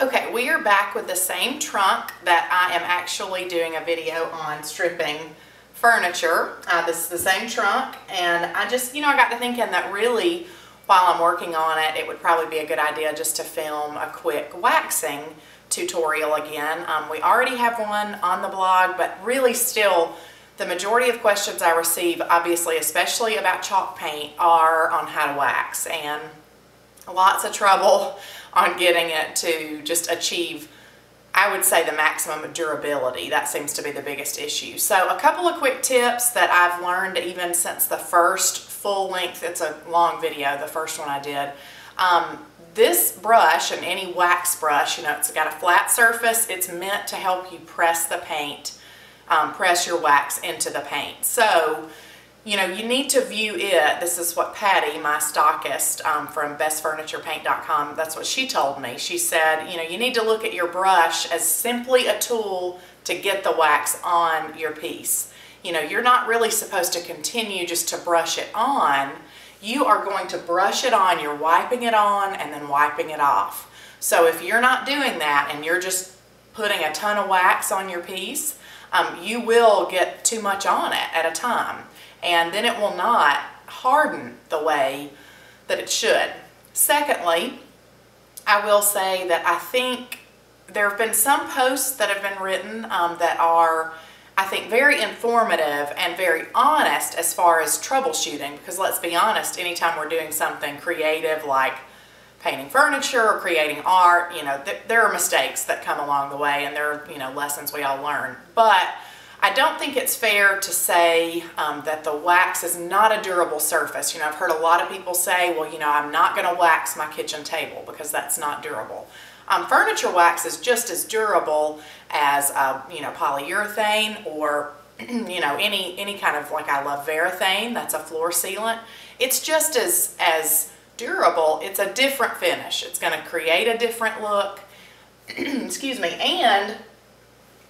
Okay, we are back with the same trunk that I am actually doing a video on stripping furniture. This is the same trunk, and I just, I got to thinking that really while I'm working on it, it would probably be a good idea just to film a quick waxing tutorial again. We already have one on the blog, but really still the majority of questions I receive, obviously especially about chalk paint, are on how to wax, and lots of trouble on getting it to just achieve, I would say, the maximum durability. That seems to be the biggest issue. So a couple of quick tips that I've learned even since the first full length, it's a long video, the first one I did. This brush, and any wax brush, it's got a flat surface. It's meant to help you press the paint, press your wax into the paint. So you need to view it. This is what Patty, my stockist from bestfurniturepaint.com, that's what she told me. She said, you need to look at your brush as simply a tool to get the wax on your piece. You're not really supposed to continue just to brush it on. You are going to brush it on, you're wiping it on and then wiping it off. So if you're not doing that and you're just putting a ton of wax on your piece, you will get too much on it at a time, and then it will not harden the way that it should. Secondly, I will say that I think there have been some posts that have been written that are, I think, very informative and very honest as far as troubleshooting, because let's be honest, anytime we're doing something creative like painting furniture or creating art, there are mistakes that come along the way, and there are, lessons we all learn. But I don't think it's fair to say that the wax is not a durable surface. I've heard a lot of people say, well, I'm not going to wax my kitchen table because that's not durable. Furniture wax is just as durable as, polyurethane, or, any kind of, like, I love Varathane, that's a floor sealant. It's just as durable. It's a different finish. It's going to create a different look. Excuse me. And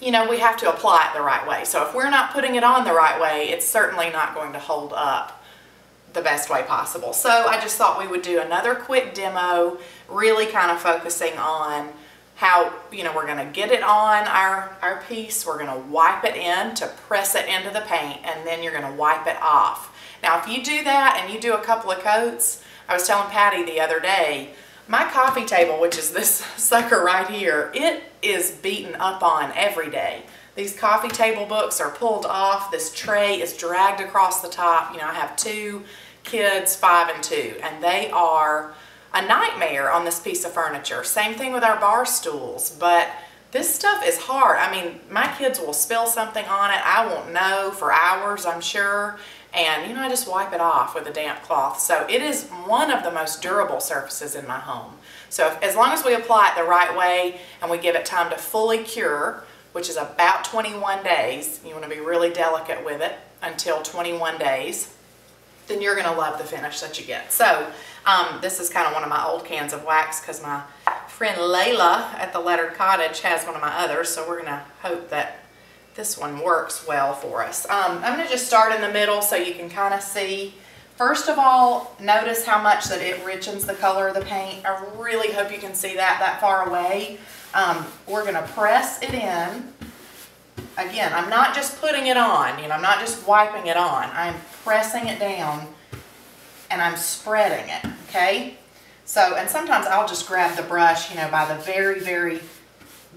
we have to apply it the right way. So if we're not putting it on the right way, it's certainly not going to hold up the best way possible. So I just thought we would do another quick demo, really kind of focusing on how, we're going to get it on our piece, we're going to wipe it in to press it into the paint, and then you're going to wipe it off. Now if you do that and you do a couple of coats, I was telling Patty the other day, my coffee table, which is this sucker right here, it is beaten up on every day. These coffee table books are pulled off. This tray is dragged across the top. I have 2 kids, 5 and 2, and they are a nightmare on this piece of furniture. Same thing with our bar stools, but this stuff is hard. I mean, my kids will spill something on it. I won't know for hours, I'm sure. And I just wipe it off with a damp cloth. So it is one of the most durable surfaces in my home. So as long as we apply it the right way and we give it time to fully cure, which is about 21 days, you want to be really delicate with it until 21 days, then you're going to love the finish that you get. So this is kind of one of my old cans of wax because my friend Layla at the Lettered Cottage has one of my others, so we're going to hope that this one works well for us. I'm going to just start in the middle so you can kind of see. First of all, notice how much that it richens the color of the paint. I really hope you can see that far away. We're going to press it in. Again, I'm not just putting it on, I'm not just wiping it on. I'm pressing it down and I'm spreading it, okay? So, and sometimes I'll just grab the brush, by the very, very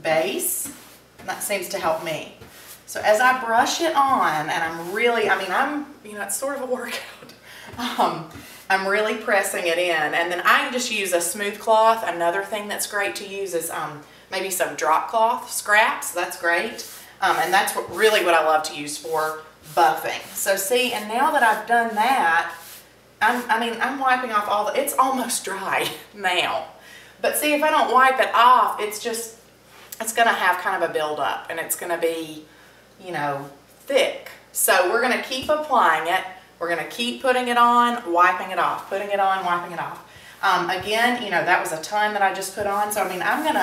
base, and that seems to help me. So as I brush it on, and I'm really, it's sort of a workout. I'm really pressing it in, and then I can just use a smooth cloth. Another thing that's great to use is maybe some drop cloth scraps. That's great. And that's really what I love to use for buffing. So see, and now that I've done that, I'm wiping off all it's almost dry now. But see, if I don't wipe it off, it's going to have kind of a buildup, and it's going to be, thick. So we're going to keep applying it. We're going to keep putting it on, wiping it off, putting it on, wiping it off. Again, that was a ton that I just put on. So I'm going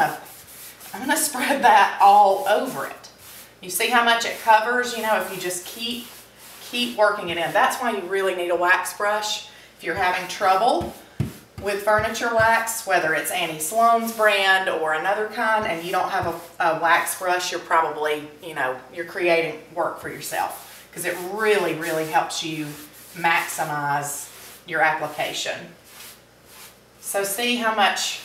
to spread that all over it. You see how much it covers, if you just keep working it in. That's why you really need a wax brush. If you're having trouble with furniture wax, whether it's Annie Sloan's brand or another kind, and you don't have a wax brush, you're probably, you're creating work for yourself, because it really, really helps you maximize your application. So see how much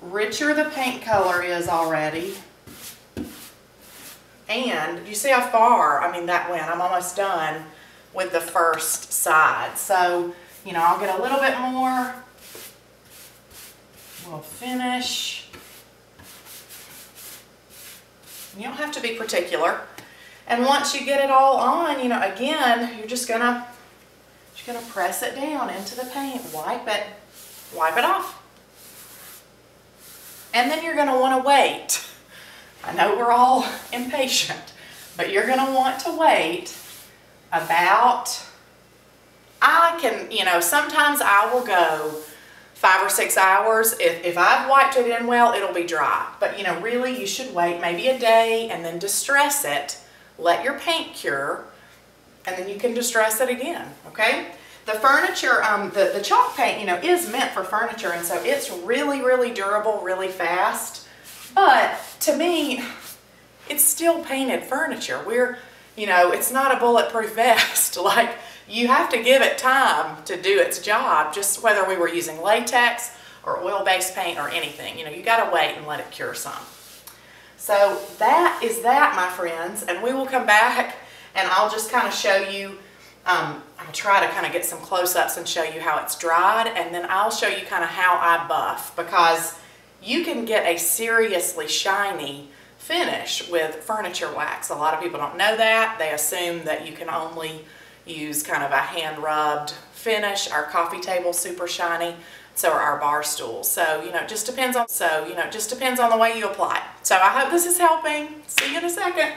richer the paint color is already. And you see how far, that went. I'm almost done with the first side. So, I'll get a little bit more. We'll finish. You don't have to be particular. And once you get it all on, again, you're just gonna press it down into the paint, wipe it off. And then you're gonna wanna wait. I know we're all impatient, but you're gonna want to wait about, sometimes I will go 5 or 6 hours. If I've wiped it in well, it'll be dry. But really you should wait maybe a day and then distress it. Let your paint cure, and then you can distress it again, okay? The furniture, the chalk paint, is meant for furniture, and so it's really, really durable, really fast. But to me, it's still painted furniture. It's not a bulletproof vest. Like, you have to give it time to do its job, just whether we were using latex or oil-based paint or anything. You gotta wait and let it cure some. So that is that, my friends, and we will come back and I'll just kind of show you, I'll try to kind of get some close-ups and show you how it's dried, and then I'll show you kind of how I buff, because you can get a seriously shiny finish with furniture wax. A lot of people don't know that. They assume that you can only use kind of a hand-rubbed finish. Our coffee table's super shiny, so are our bar stools. So, it just depends on the way you apply it. So I hope this is helping. See you in a second.